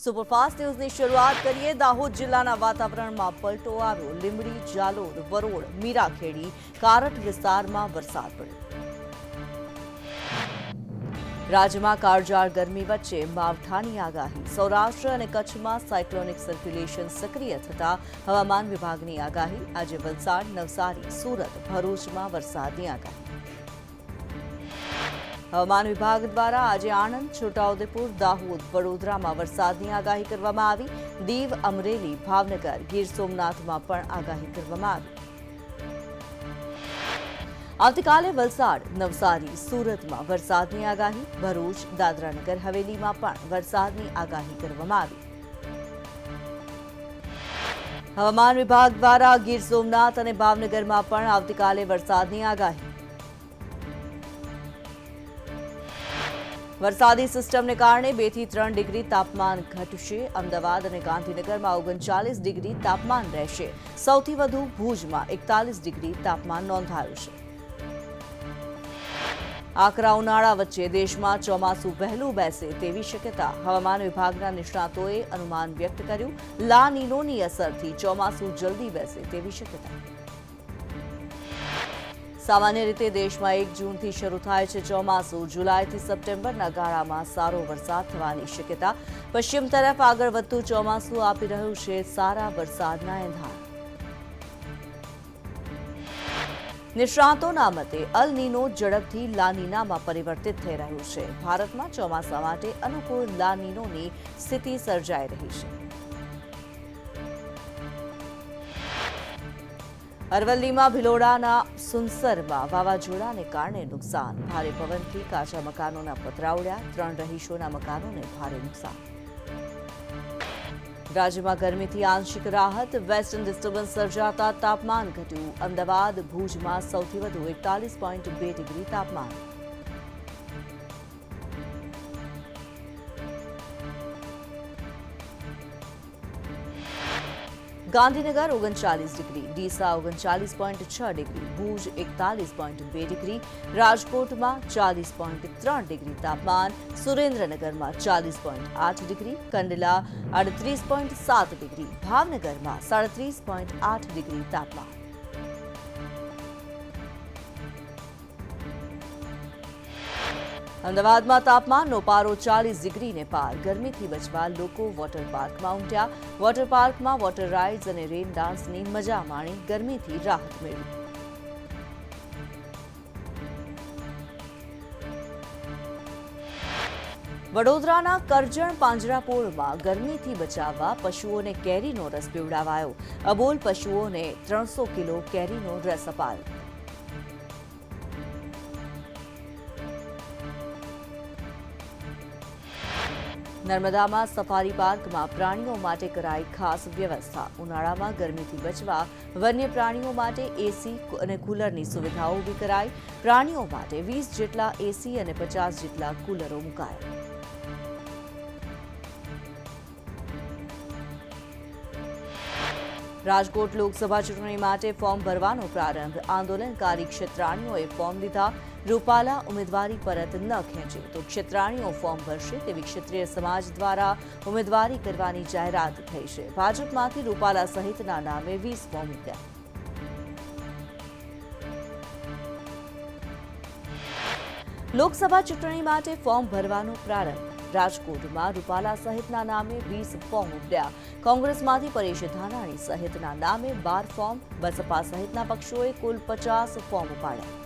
Superfast ન્યૂઝની શરૂઆત કરીએ દાહોદ જિલ્લાના વાતાવરણમાં પલટો આવ્યો। લીંબડી, જાલોદ, વરોડ, મીરાખેડી, કારઠ વિસ્તારમાં વરસાદ પડ્યો। રાજ્યમાં કાળઝાળ ગરમી વચ્ચે માવઠાની આગાહી। સૌરાષ્ટ્ર અને કચ્છમાં સાયક્લોનિક સર્ક્યુલેશન સક્રિય થતા હવામાન વિભાગની આગાહી। આજે વલસાડ, નવસારી, સુરત, ભરૂચમાં વરસાદની આગાહી। હવામાન વિભાગ દ્વારા આજે આણંદ, છોટાઉદેપુર, દાહોદ, વડોદરામાં વરસાદની આગાહી કરવામાં આવી। દીવ, અમરેલી, ભાવનગર, ગીર સોમનાથમાં પણ આગાહી કરવામાં આવી। આવતીકાલે વલસાડ, નવસારી, સુરતમાં વરસાદની આગાહી। ભરૂચ, દાદરાનગર હવેલીમાં પણ વરસાદની આગાહી કરવામાં આવી। હવામાન વિભાગ દ્વારા ગીર સોમનાથ અને ભાવનગરમાં પણ આવતીકાલે વરસાદની આગાહી। વરસાદી સિસ્ટમને કારણે 2 થી 3 ડિગ્રી તાપમાન ઘટશે। અમદાવાદ અને ગાંધીનગરમાં 39 ડિગ્રી તાપમાન રહેશે। સૌથી વધુ ભુજમાં 41 ડિગ્રી તાપમાન નોંધાયું છે। આકરા ઉનાળા વચ્ચે દેશમાં ચોમાસું વહેલું બેસે તેવી શક્યતા। હવામાન વિભાગના નિષ્ણાતોએ અનુમાન વ્યક્ત કર્યું। લા નીનોની અસરથી ચોમાસું જલ્દી બેસે તેવી શક્યતા। સામાન્ય રીતે દેશમાં 1 જૂનથી શરૂ થાય છે ચોમાસું। જુલાઈથી સપ્ટેમ્બરના ગાળામાં સારો વરસાદ થવાની શક્યતા। પશ્ચિમ તરફ આગળ વધતું ચોમાસું આપી રહ્યું છે સારા વરસાદના એંધાણ। નિષ્ણાતોના મતે અલ નીનો ઝડપથી લા નીનામાં પરિવર્તિત થઈ રહ્યું છે। ભારતમાં ચોમાસા માટે અનુકૂળ લા નીનોની સ્થિતિ સર્જાઈ રહી છે। અરવલ્લીમાં ભિલોડાના સુનસરમાં વાવાઝોડાને કારણે નુકસાન। ભારે પવનથી કાચા મકાનોના પતરા ઉડ્યા। 3 રહીશોના મકાનોને ભારે નુકસાન। રાજ્યમાં ગરમીથી આંશિક રાહત। વેસ્ટર્ન ડિસ્ટર્બન્સ સર્જાતા તાપમાન ઘટ્યું। અમદાવાદ, ભુજમાં સૌથી વધુ 41.2 ડિગ્રી તાપમાન। Gandhinagar 39 degree, Deesa 39.6 degree, Bhuj 41.2 degree, રાજકોટમાં 40.3 ડિગ્રી તાપમાન, સુરેન્દ્રનગરમાં 40.8 ડિગ્રી, કંડલા 38.7 ડિગ્રી, ભાવનગરમાં 37.8 ડિગ્રી તાપમાન। અમદાવાદમાં તાપમાનનો પારો 40 ડિગ્રીને પાર। ગરમીથી બચવા લોકો વોટર પાર્કમાં ઉમટ્યા। વોટર પાર્કમાં વોટર રાઇડ્સ અને રેન ડાન્સની મજા માણી ગરમીથી રાહત મેળવી। વડોદરાના કરજણ પાંજરાપોળમાં ગરમીથી બચાવવા પશુઓને કેરીનો રસ પીવડાવાયો। અબોલ પશુઓને 300 કિલો કેરીનો રસ અપાયો। નર્મદામાં સફારી પાર્કમાં પ્રાણીઓ માટે કરાઈ ખાસ વ્યવસ્થા। ઉનાળામાં ગરમીથી બચવા વન્ય પ્રાણીઓ માટે એસી અને કુલરની સુવિધાઓ ઊભી કરાઈ। પ્રાણીઓ માટે 20 જેટલા એસી અને 50 જેટલા કુલરો મુકાયા। રાજકોટ લોકસભા ચૂંટણી માટે ફોર્મ ભરવાનો પ્રારંભ। આંદોલનકારી ક્ષેત્રાણીઓએ ફોર્મ લીધા। રૂપાલા ઉમેદવારી પરત ન ખેંચે તો ક્ષેત્રાણીઓ ફોર્મ ભરશે તેવી ક્ષત્રિય સમાજ દ્વારા ઉમેદવારી કરવાની જાહેરાત થઈ છે। ભાજપમાંથી રૂપાલા સહિતના નામે 20 ફોર્મ મૂક્યા। લોકસભા ચૂંટણી માટે ફોર્મ ભરવાનો પ્રારંભ। રાજકોટમાં રૂપાલા સહિતના નામે 20 ફોર્મ ઉમટ્યા। કોંગ્રેસમાંથી પરેશ ધાનાણી સહિતના નામે 12 ફોર્મ, બસપા સહિતના પક્ષોએ કુલ 50 ફોર્મ ઉપાડ્યા।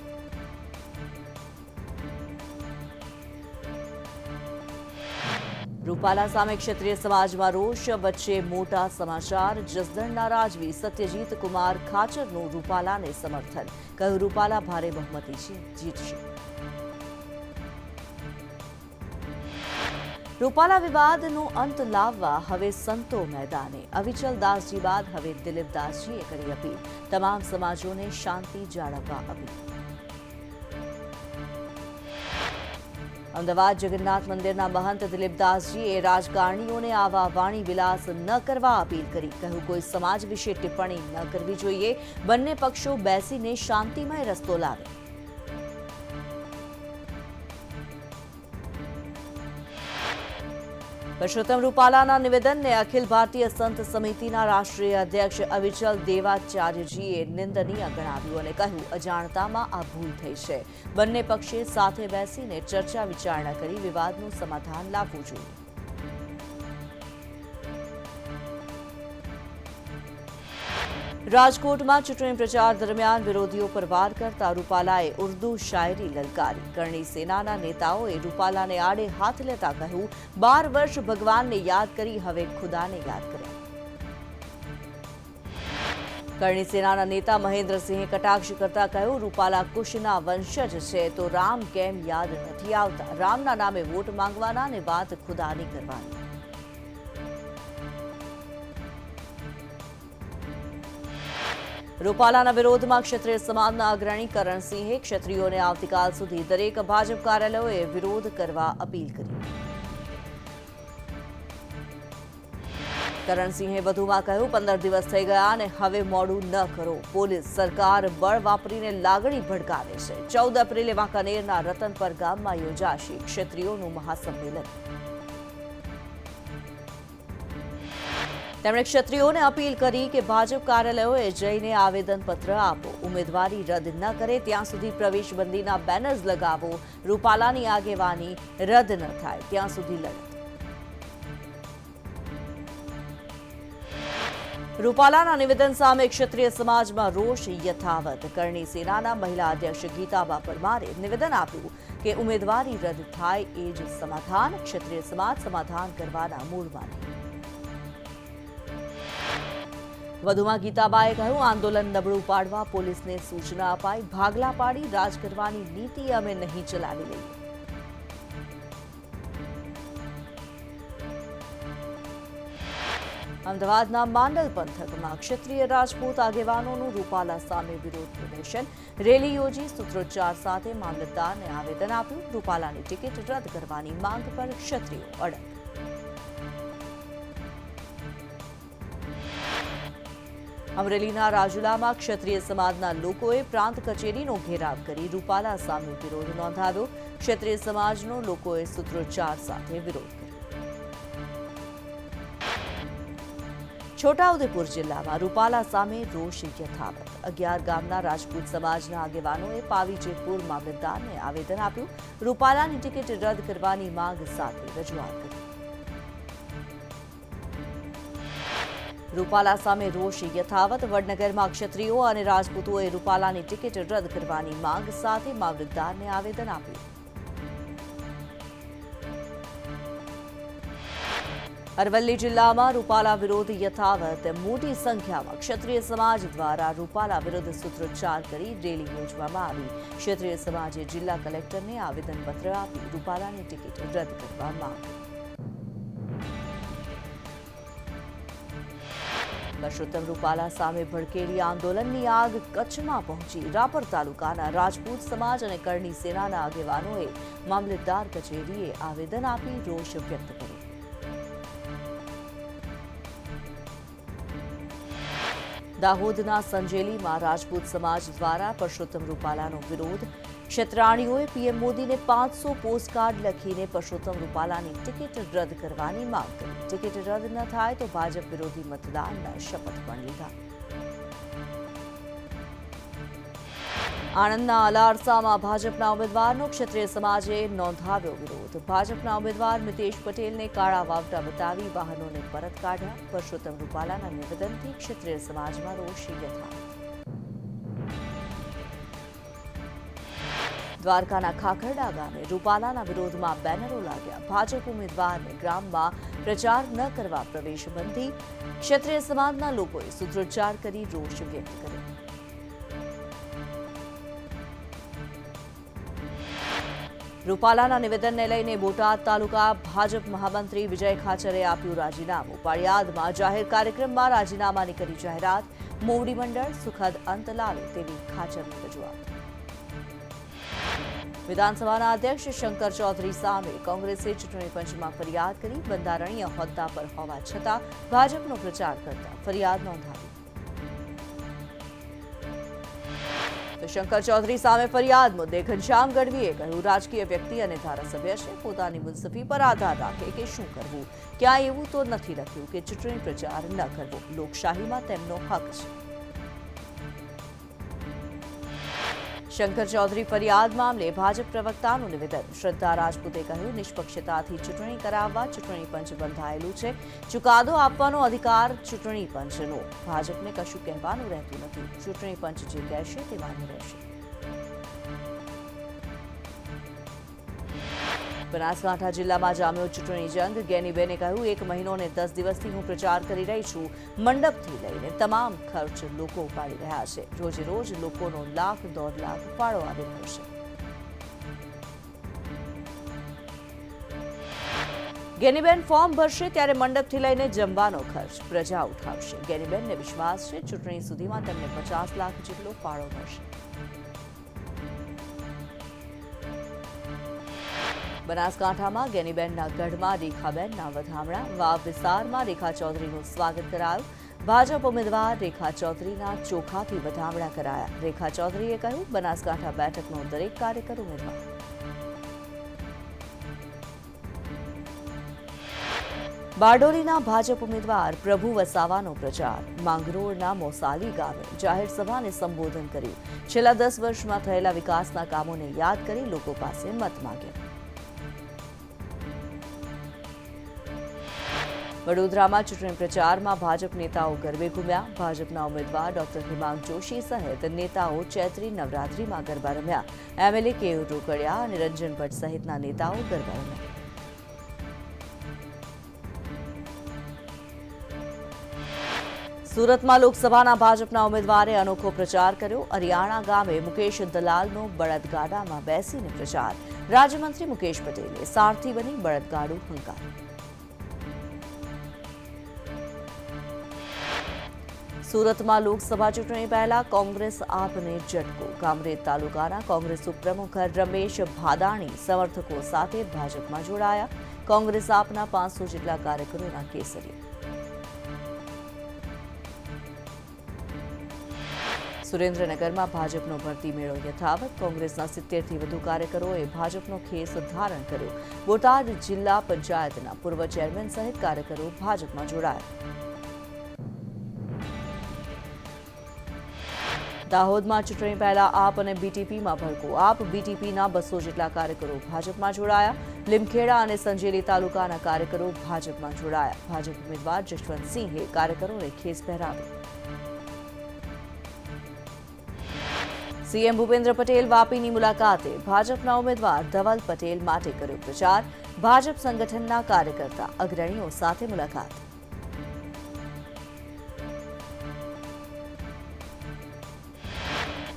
રૂપાલા સામે ક્ષત્રિય સમાજમાં રોષ વચ્ચે મોટા સમાચાર। જસદણના રાજવી સત્યજીત કુમાર ખાચરનું રૂપાલાને સમર્થન। કહ્યું રૂપાલા ભારે બહુમતીથી જીતશે। રૂપાલા વિવાદનો અંત લાવવા હવે સંતો મેદાને। અવિચલ દાસજી બાદ હવે દિલીપ દાસજીએ કરી અપીલ। તમામ સમાજોને શાંતિ જાળવવા અપીલ। અમદાવાદ જગન્નાથ મંદિરના મહંત દિલીપ દાસજીએ રાજકારણીઓને આવા વાણી વિલાસ ન કરવા અપીલ કરી। કહ્યું કોઈ સમાજ વિશે ટિપ્પણી ન કરવી જોઈએ। બંને પક્ષો બેસીને શાંતિમય રસ્તો લાવે। પરસોત્તમ રૂપાલાના નિવેદનને અખિલ ભારતીય સંત સમિતિના રાષ્ટ્રીય અધ્યક્ષ અવિચલ દેવાચાર્યજીએ નિંદનીય ગણાવ્યું અને કહ્યું, અજાણતામાં આ ભૂલ થઈ છે. બંને પક્ષે સાથે બેસીને ચર્ચા વિચારણા કરી વિવાદનું સમાધાન લાવવું જોઈએ. રાજકોટમાં ચૂંટણી પ્રચાર દરમિયાન વિરોધીઓ પર વાર કરતા રૂપાલાએ ઉર્દુ શાયરી લલકારી. કરણી સેનાના નેતાઓએ રૂપાલાને આડે હાથ લેતા કહ્યું, 12 વર્ષ ભગવાનને યાદ કરી, હવે ખુદાને યાદ કર્યા. કરણી સેનાના નેતા મહેન્દ્રસિંહે કટાક્ષ કરતા કહ્યું, રૂપાલા કુશના વંશજ છે તો રામ કેમ યાદ નથી આવતા? રામના નામે વોટ માંગવાના ને વાત ખુદાની કરવાની. રૂપાલાના વિરોધમાં ક્ષત્રિય સમાજના અગ્રણી કરણસિંહે ક્ષત્રિયોને આવતીકાલ સુધી દરેક ભાજપ કાર્યાલયોએ વિરોધ કરવા અપીલ કરી. કરણસિંહે વધુમાં કહ્યું, 15 દિવસ થઈ ગયા અને હવે મોડું ન કરો. પોલીસ સરકાર બળ વાપરીને લાગણી ભડકાવે છે. 14 એપ્રિલે વાંકાનેરના રતનપર ગામમાં યોજાશે ક્ષત્રિયોનું મહાસંમેલન. તેમણે ક્ષત્રિયોને અપીલ કરી કે ભાજપ કાર્યાલયોએ જઈને આવેદનપત્ર આપો. ઉમેદવારી રદ ન કરે ત્યાં સુધી પ્રવેશબંધીના બેનર્સ લગાવો. રૂપાલાની આગેવાની રદ ન થાય ત્યાં સુધી લડત. રૂપાલાના નિવેદન સામે ક્ષત્રિય સમાજમાં રોષ યથાવત. કરણી સેનાના મહિલા અધ્યક્ષ ગીતાબા પરમારે નિવેદન આપ્યું કે ઉમેદવારી રદ થાય એ જ સમાધાન. ક્ષત્રિય સમાજ સમાધાન કરવાના મૂળમાં નહીં. વધુમાં ગીતાબાએ કહ્યું, આંદોલન નબળું પાડવા પોલીસને સૂચના અપાઈ. ભાગલા પાડી રાજ કરવાની નીતિ અમે નહીં ચલાવી લઈએ. અમદાવાદના માંડલ પંથકમાં ક્ષત્રિય રાજપૂત આગેવાનોનું રૂપાલા સામે વિરોધ પ્રદર્શન. રેલી યોજી સૂત્રોચ્ચાર સાથે મામલતદારને આવેદન આપ્યું. રૂપાલાની ટિકિટ રદ કરવાની માંગ પર ક્ષત્રિયો અડગ. અમરેલીના રાજુલામાં ક્ષત્રિય સમાજના લોકોએ પ્રાંત કચેરીનો ઘેરાવ કરી રૂપાલા સામે વિરોધ નોંધાવ્યો. ક્ષત્રિય સમાજનો લોકોએ સૂત્રોચ્ચાર સાથે વિરોધ કર્યો. છોટાઉદેપુર જિલ્લામાં રૂપાલા સામે રોષ યથાવત. 11 ગામના રાજપૂત સમાજના આગેવાનોએ પાવીજેતપુર મામલતદારને આવેદન આપ્યું. રૂપાલાની ટિકિટ રદ કરવાની માંગ સાથે રજૂઆત કરી. રૂપાલા સામે રોષ યથાવત. વડનગરમાં ક્ષત્રિયો અને રાજપૂતોએ રૂપાલાની ટિકિટ રદ કરવાની માંગ સાથે મામલતદારને આવેદન આપ્યું. અરવલ્લી જિલ્લામાં રૂપાલા વિરોધ યથાવત. મોટી સંખ્યામાં ક્ષત્રિય સમાજ દ્વારા રૂપાલા વિરુદ્ધ સૂત્રોચ્ચાર કરી રેલી યોજવામાં આવી. ક્ષત્રિય સમાજે જિલ્લા કલેક્ટરને આવેદનપત્ર આપી રૂપાલાની ટિકિટ રદ કરવા માંગ. પરસોત્તમ રૂપાલા સામે ભડકેલી આંદોલનની આગ કચ્છમાં પહોંચી. રાપર તાલુકાના રાજપૂત સમાજ અને કરણી સેનાના આગેવાનોએ મામલતદાર કચેરીએ આવેદન આપી રોષ વ્યક્ત કર્યો. દાહોદના સંજેલીમાં રાજપૂત સમાજ દ્વારા પરસોત્તમ રૂપાલાનો વિરોધ. ક્ષત્રાણીઓએ પીએમ મોદીને 500 પોસ્ટકાર્ડ લખીને પરસોત્તમ રૂપાલાની ટિકિટ રદ કરવાની માંગ કરી. ટિકિટ રદ ન થાય તો ભાજપ વિરોધી મતદાનના શપથ પણ લીધા. આણંદના અલારસામાં ભાજપના ઉમેદવારનો ક્ષત્રિય સમાજે નોંધાવ્યો વિરોધ. ભાજપના ઉમેદવાર મિતેશ પટેલને કાળા વાવટા બતાવી વાહનોને પરત કાઢ્યા. પરસોત્તમ રૂપાલાના નિવેદનથી ક્ષત્રિય સમાજમાં રોષ યથાવત. દ્વારકાના ખાખરડા ગામે રૂપાલાના વિરોધમાં બેનરો લાગ્યા. ભાજપ ઉમેદવારને ગ્રામમાં પ્રચાર ન કરવા પ્રવેશબંધી. ક્ષત્રિય સમાજના લોકોએ સૂત્રોચ્ચાર કરી રોષ વ્યક્ત કર્યો. રૂપાલાના નિવેદનને લઈને બોટાદ તાલુકા ભાજપ મહામંત્રી વિજય ખાચરે આપ્યું રાજીનામું. પાળિયાદમાં જાહેર કાર્યક્રમમાં રાજીનામાની કરી જાહેરાત. મોવડી મંડળ સુખદ અંત લાવે તેવી ખાચરની રજૂઆત. વિધાનસભાના અધ્યક્ષ શંકર ચૌધરી સામે કોંગ્રેસે ચૂંટણી પંચમાં ફરિયાદ કરી. બંધારણીય હોદ્દા પર હોવા છતાં ભાજપનો પ્રચાર કરતા ફરિયાદ નોંધાવી. તો શંકર ચૌધરી સામે ફરિયાદ મુદ્દે ઘનશ્યામ ગઢવીએ કહ્યું, રાજકીય વ્યક્તિ અને ધારાસભ્ય છે, પોતાની મુનસફી પર આધાર રાખે કે શું કરવું. ક્યાંય એવું તો નથી લખ્યું કે ચૂંટણી પ્રચાર ન કરવો. લોકશાહીમાં તેમનો હક છે. શંકર ચૌધરી ફરિયાદ મામલે ભાજપ પ્રવક્તાનું નિવેદન. શ્રદ્ધા રાજપૂતે કહ્યું, નિષ્પક્ષતાથી ચૂંટણી કરાવવા ચૂંટણી પંચ બંધાયેલું છે. ચુકાદો આપવાનો અધિકાર ચૂંટણી પંચનો. ભાજપને કશું કહેવાનું રહેતું નથી. ચૂંટણી પંચ જે કહેશે તે માન્ય રહેશે. બનાસકાંઠા જિલ્લામાં જામ્યો ચૂંટણી જંગ. ગેનીબેને કહ્યું, 1 મહિનો અને 10 દિવસથી હું પ્રચાર કરી રહી છું. મંડપથી લઈને તમામ ખર્ચ લોકો ઉપાડી રહ્યા છે. રોજે રોજ લોકોનો લાખ 1.5 લાખ ફાળો આવી રહ્યો છે. ગેનીબેન ફોર્મ ભરશે ત્યારે મંડપથી લઈને જમવાનો ખર્ચ પ્રજા ઉઠાવશે. ગેનીબેનને વિશ્વાસ છે, ચૂંટણી સુધીમાં તેમને 50 લાખ જેટલો ફાળો મળશે. બનાસકાંઠામાં ગેનીબેનના ગઢમાં રેખાબેનના વધામણા. વાવ વિસ્તારમાં રેખા ચૌધરીનું સ્વાગત કરાયું. ભાજપ ઉમેદવાર રેખા ચૌધરીના ચોખાથી વધામણા કરાયા. રેખા ચૌધરીએ કહ્યું, બનાસકાંઠા બેઠકનો દરેક કાર્યકર ઉમેદવાર. બારડોલીના ભાજપ ઉમેદવાર પ્રભુ વસાવાનો પ્રચાર. માંગરોળના મોસાલી ગામે જાહેર સભાને સંબોધન કર્યું. છેલ્લા 10 વર્ષમાં થયેલા વિકાસના કામોને યાદ કરી લોકો પાસે મત માંગ્યા. વડોદરામાં ચૂંટણી પ્રચારમાં ભાજપ નેતાઓ ગરબે ઘૂમ્યા. ભાજપના ઉમેદવાર ડોક્ટર હિમાંગ જોશી સહિત નેતાઓ ચૈત્રી નવરાત્રીમાં ગરબા રમ્યા. એમએલએ કેયુ રોકડિયા અને રંજન ભટ્ટ સહિતના નેતાઓ ગરબા રમ્યા. સુરતમાં લોકસભાના ભાજપના ઉમેદવારે અનોખો પ્રચાર કર્યો. અરિયાણા ગામે મુકેશ દલાલનો બળદગાડામાં બેસીને પ્રચાર. રાજ્યમંત્રી મુકેશ પટેલે સારથી બની બળદગાડું હંકાર્યું. સુરતમાં લોકસભા ચૂંટણી પહેલા કોંગ્રેસ આપને ઝટકો. કામરેજ તાલુકાના કોંગ્રેસ ઉપપ્રમુખ રમેશ ભાદાણી સમર્થકો સાથે ભાજપમાં જોડાયા. કોંગ્રેસ આપના 500 જેટલા કાર્યકરોના કેસરી. સુરેન્દ્રનગરમાં ભાજપનો ભરતી મેળો યથાવત. કોંગ્રેસના 70થી વધુ કાર્યકરોએ ભાજપનો ખેસ ધારણ કર્યો. બોટાદ જિલ્લા પંચાયતના પૂર્વ ચેરમેન સહિત કાર્યકરો ભાજપમાં જોડાયા. દાહોદમાં ચૂંટણી પહેલા આપ અને બીટીપીમાં ભડકો. આપ બીટીપીના 200 જેટલા કાર્યકરો ભાજપમાં જોડાયા. લીમખેડા અને સંજેલી તાલુકાના કાર્યકરો ભાજપમાં જોડાયા. ભાજપ ઉમેદવાર જશવંતસિંહે કાર્યકરોને ખેસ પહેરાવ્યો. સીએમ ભૂપેન્દ્ર પટેલ વાપીની મુલાકાતે. ભાજપના ઉમેદવાર ધવલ પટેલ માટે કર્યો પ્રચાર. ભાજપ સંગઠનના કાર્યકર્તા અગ્રણીઓ સાથે મુલાકાત.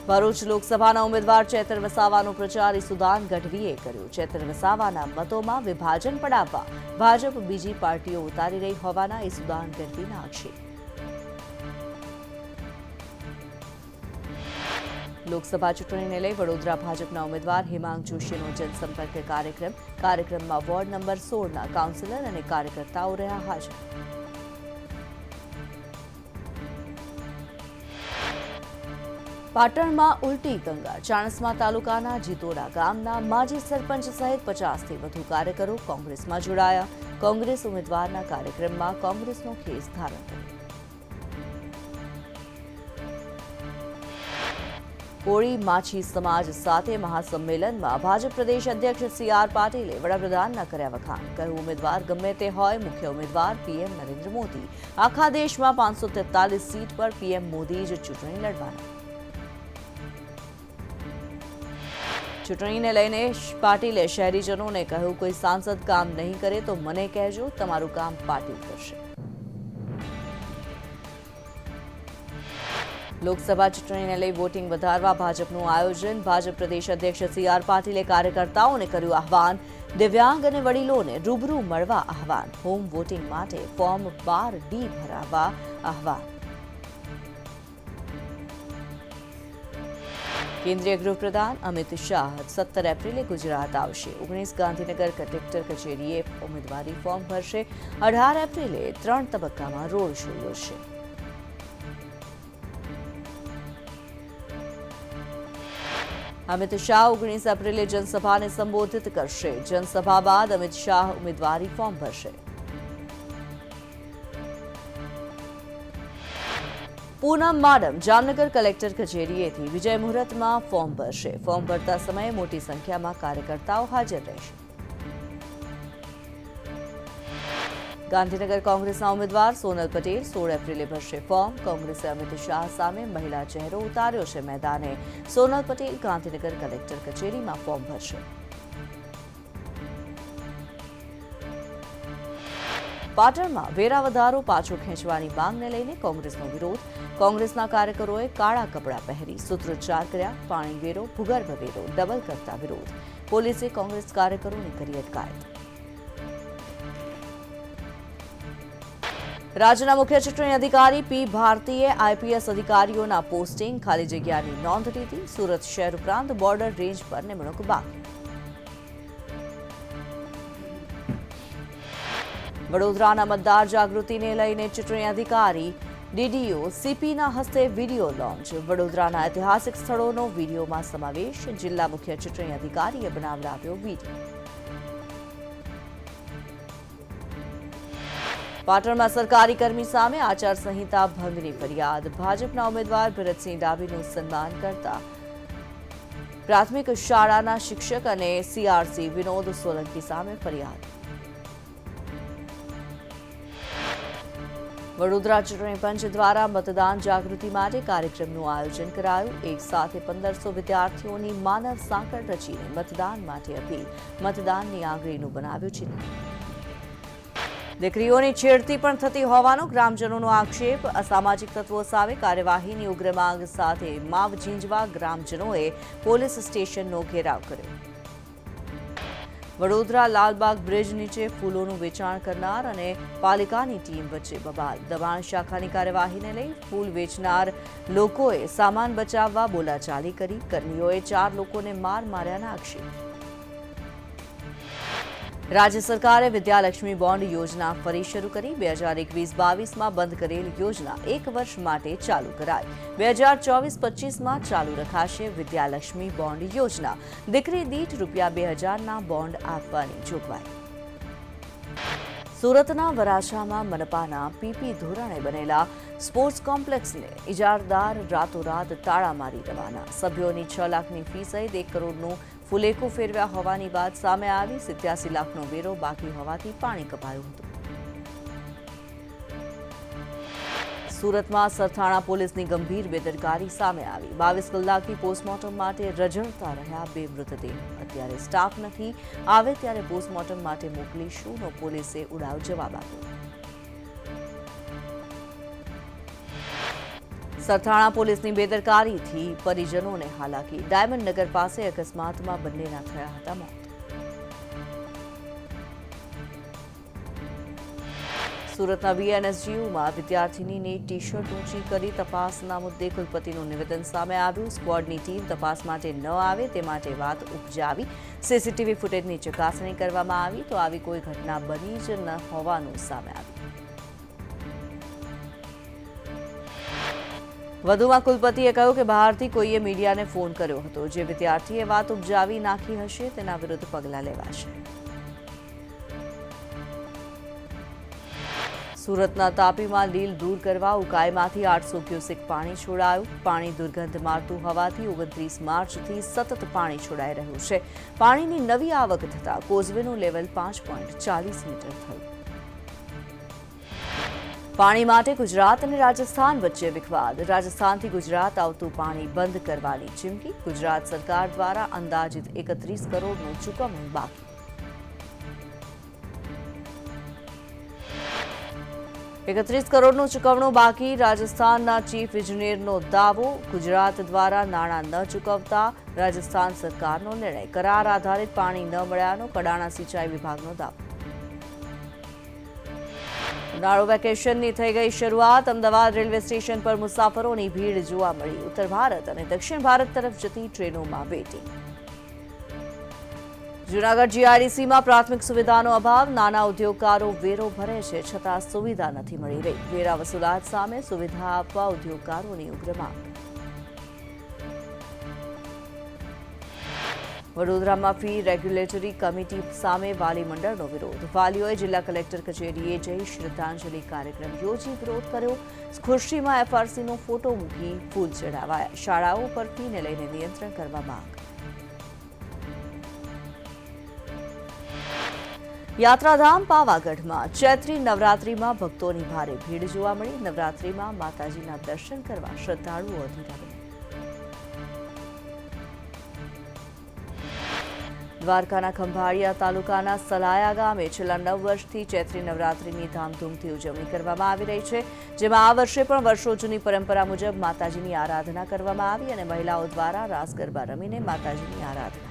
ભરૂચ લોકસભાના ઉમેદવાર ચેતર વસાવાનો પ્રચાર ઈસુદાન ગઢવીએ કર્યો. ચેતર વસાવાના મતોમાં વિભાજન પડાવવા ભાજપ બીજી પાર્ટીઓ ઉતારી રહી હોવાના ઈસુદાન ગઢવીના આક્ષેપ. લોકસભા ચૂંટણીને લઈ વડોદરા ભાજપના ઉમેદવાર હિમાંગ જોશીનો જનસંપર્ક કાર્યક્રમ. કાર્યક્રમમાં વોર્ડ નંબર 16ના કાઉન્સિલર અને કાર્યકર્તાઓ રહ્યા હાજર. પાટણમાં ઉલટી ગંગા. ચાણસ્મા તાલુકાના જીતોડા ગામના માજી સરપંચ સહિત 50થી વધુ કાર્યકરો કોંગ્રેસમાં જોડાયા. કોંગ્રેસ ઉમેદવારના કાર્યક્રમમાં કોંગ્રેસનો ખેસ ધારણ કર્યો. કોળી માછી સમાજ સાથે મહાસંમેલનમાં ભાજપ પ્રદેશ અધ્યક્ષ સી.આર. પાટીલે વડાપ્રધાનના કર્યા વખાણ. કહ્યું, ઉમેદવાર ગમે તે હોય, મુખ્ય ઉમેદવાર પીએમ નરેન્દ્ર મોદી. આખા દેશમાં 543 સીટ પર પીએમ મોદી જ ચૂંટણી લડવાના. ચૂંટણીને લઈને પાટીલે શહેરીજનોને કહ્યું, કોઈ સાંસદ કામ નહીં કરે તો મને કહેજો, તમારું કામ પાટીલ કરશે. લોકસભા ચૂંટણીને લઈ વોટિંગ વધારવા ભાજપનું આયોજન. ભાજપ પ્રદેશ અધ્યક્ષ સી.આર. પાટીલે કાર્યકર્તાઓને કર્યું આહવાન. દિવ્યાંગ અને વડીલોને રૂબરૂ મળવા આહવાન. હોમ વોટિંગ માટે ફોર્મ 12D ભરાવવા આહવાન. કેન્દ્રીય ગૃહપ્રધાન અમિત શાહ 17 એપ્રિલે ગુજરાત આવશે. 19 ગાંધીનગર કલેક્ટર કચેરીએ ઉમેદવારી ફોર્મ ભરશે. 18 એપ્રિલે 3 તબક્કામાં રોડ શો યોજશે. અમિત શાહ 19 એપ્રિલે જનસભાને સંબોધિત કરશે. જનસભા બાદ અમિત શાહ ઉમેદવારી ફોર્મ ભરશે. પૂનમ માડમ જામનગર કલેક્ટર કચેરીએથી વિજય મુહૂર્તમાં ફોર્મ ભરશે. ફોર્મ ભરતા સમયે મોટી સંખ્યામાં કાર્યકર્તાઓ હાજર રહેશે. ગાંધીનગર કોંગ્રેસના ઉમેદવાર સોનલ પટેલ 16 એપ્રિલે ભરશે ફોર્મ. કોંગ્રેસે અમિત શાહ સામે મહિલા ચહેરો ઉતાર્યો છે મેદાને. સોનલ પટેલ ગાંધીનગર કલેક્ટર કચેરીમાં ફોર્મ ભરશે. પાટણમાં વેરા વધારો પાછો ખેંચવાની માંગને લઈને કોંગ્રેસનો વિરોધ. કોંગ્રેસના કાર્યકરોએ કાળા કપડાં પહેરી સૂત્રોચ્ચાર કર્યા. પાણી વેરો, ભૂગર્ભ વેરો ડબલ કરતા વિરોધ. પોલીસે કોંગ્રેસ કાર્યકરોની કરી અટકાયત. રાજ્યના મુખ્ય ચૂંટણી અધિકારી પી ભારતીએ આઈપીએસ અધિકારીઓના પોસ્ટિંગ ખાલી જગ્યાની નોંધ લીધી. સુરત શહેર ઉપરાંત બોર્ડર રેન્જ પર નિમણૂક બાકી. વડોદરાના મતદાર જાગૃતિને લઈને ચૂંટણી અધિકારી ડીડીઓ સીપીના હસ્તે વિડીયો લોન્ચ. વડોદરાના ઐતિહાસિક સ્થળોનો વિડીયોમાં સમાવેશ. જિલ્લા મુખ્ય ચૂંટણી અધિકારીએ બનાવડાવ્યો વિડીયો. પાટણમાં સરકારી કર્મી સામે આચારસંહિતા ભંગની ફરિયાદ. ભાજપના ઉમેદવાર ભરતસિંહ ડાભીનું સન્માન કરતા પ્રાથમિક શાળાના શિક્ષક અને સીઆરસી વિનોદ સોલંકી સામે ફરિયાદ. વડોદરા ચૂંટણી પંચ દ્વારા મતદાન જાગૃતિ માટે કાર્યક્રમનું આયોજન કરાયું. એક સાથે 1500 વિદ્યાર્થીઓની માનવ સાંકળ રચીને મતદાન માટે અપીલ. મતદાનની આંગળીનું બનાવ્યું ચિહ્ન. દીકરીઓની છેડતી પણ થતી હોવાનો ગ્રામજનોનો આક્ષેપ. અસામાજિક તત્વો સામે કાર્યવાહીની ઉગ્ર માંગ સાથે માવ ઝીંઝવા ગ્રામજનોએ પોલીસ સ્ટેશનનો ઘેરાવ કર્યો. વડોદરા લાલબાગ બ્રિજ નીચે ફૂલોનું વેચાણ કરનાર અને પાલિકાની ટીમ વચ્ચે બબાલ. દબાણ શાખાની કાર્યવાહીને લઈ ફૂલ વેચનાર લોકોએ સામાન બચાવવા બોલાચાલી કરી. કર્મીઓએ 4 લોકોને માર્યાના આક્ષેપ. રાજ્ય સરકારે વિદ્યાલક્ષ્મી બોન્ડ યોજના ફરી શરૂ કરી. 2021-22માં બંધ કરેલ યોજના 1 વર્ષ માટે ચાલુ કરાઈ. 2024-25માં ચાલુ રખાશે વિદ્યાલક્ષ્મી બોન્ડ યોજના. દીકરી દીઠ ₹2000ના બોન્ડ આપવાની જોગવાઈ. સુરતના વરાછામાં મનપાના પીપી ધોરણે બનેલા સ્પોર્ટ્સ કોમ્પ્લેક્સને ઇજારદાર રાતોરાત તાળા મારી રવાના. સભ્યોની 6 લાખની ફી સહિત 1 કરોડનું ફુલેકું ફેરવ્યા હોવાની વાત સામે આવી. 87 લાખનો વેરો બાકી હોવાથી પાણી કપાયું હતું. સુરતમાં સરથાણા પોલીસની ગંભીર બેદરકારી સામે આવી. 22 કલાકથી પોસ્ટમોર્ટમ માટે રઝળતા રહ્યા 2 મૃતદેહ. અત્યારે સ્ટાફ નથી, આવે ત્યારે પોસ્ટમોર્ટમ માટે મોકલીશુંનો પોલીસે ઉડાવ જવાબ આપ્યો. સરથાણા પોલીસની બેદરકારીથી પરિજનોને હાલાકી. ડાયમંડ નગર પાસે અકસ્માતમાં બંનેના થયા હતા મોત. સુરતના બીએનએસજીયુમાં વિદ્યાર્થીનીની ટી શર્ટ ઊંચી કરી તપાસના મુદ્દે કુલપતિનું નિવેદન સામે આવ્યું. સ્ક્વોડની ટીમ તપાસ માટે ન આવે તે માટે વાત ઉપજાવી. સીસીટીવી ફૂટેજની ચકાસણી કરવામાં આવી તો આવી કોઈ ઘટના બની જ ન હોવાનું સામે આવ્યું. વધુમાં કુલપતિએ કહ્યું કે બહારથી કોઈએ મીડિયાને ફોન કર્યો હતો. જે વિદ્યાર્થીએ વાત ઉપજાવી નાખી હશે તેના વિરુદ્ધ પગલાં લેવાશે. સુરતના તાપીમાં લીલ દૂર કરવા ઉકાઈમાંથી 800 ક્યુસેક પાણી છોડાયું. પાણી દુર્ગંધ મારતું હોવાથી 29 માર્ચથી સતત પાણી છોડાઈ રહ્યું છે. પાણીની નવી આવક થતાં કોઝવેનું લેવલ 5.40 મીટર થયું. પાણી માટે ગુજરાત અને રાજસ્થાન વચ્ચે વિખવાદ. રાજસ્થાનથી ગુજરાત આવતું પાણી બંધ કરવાની ચીમકી. ગુજરાત સરકાર દ્વારા અંદાજિત 31 કરોડનું ચૂકવણું બાકી. 31 કરોડનું ચૂકવણું બાકી. રાજસ્થાનના ચીફ ઇજનેરનો દાવો. ગુજરાત દ્વારા નાણાં ન ચૂકવતા રાજસ્થાન સરકારનો નિર્ણય. કરાર આધારિત પાણી ન મળ્યાનો કડાણા સિંચાઈ વિભાગનો દાવો. ઉનાળુ વેકેશનની થઈ ગઈ શરૂઆત. અમદાવાદ રેલવે સ્ટેશન પર મુસાફરોની ભીડ જોવા મળી. ઉત્તર ભારત અને દક્ષિણ ભારત તરફ જતી ટ્રેનોમાં વેઇટિંગ. જૂનાગઢ જીઆઈડીસીમાં પ્રાથમિક સુવિધાનો અભાવ. નાના ઉદ્યોગકારો વેરો ભરે છે છતાં સુવિધા નથી મળી રહી. વેરા વસૂલાત સામે સુવિધા આપવા ઉદ્યોગકારોની ઉગ્ર માંગ. વડોદરામાં ફી રેગ્યુલેટરી કમિટી સામે વાલી મંડળનો વિરોધ. વાલીઓએ જિલ્લા કલેક્ટર કચેરીએ જઈ શ્રદ્ધાંજલિ કાર્યક્રમ યોજી વિરોધ કર્યો. ખુરશીમાં એફઆરસીનો ફોટો મૂકી ફૂલ ચડાવાયા. શાળાઓ પર ફીને લઈને નિયંત્રણ કરવા માંગ. યાત્રાધામ પાવાગઢમાં ચૈત્રી નવરાત્રીમાં ભક્તોની ભારે ભીડ જોવા મળી. નવરાત્રીમાં માતાજીના દર્શન કરવા શ્રદ્ધાળુઓ અધીરા. દ્વારકાના ખંભાળિયા તાલુકાના સલાયા ગામે છેલ્લા 9 વર્ષથી ચૈત્રી નવરાત્રીની ધામધૂમથી ઉજવણી કરવામાં આવી રહી છે, જેમાં આ વર્ષે પણ વર્ષો જૂની પરંપરા મુજબ માતાજીની આરાધના કરવામાં આવી અને મહિલાઓ દ્વારા રાસ ગરબા રમીને માતાજીની આરાધના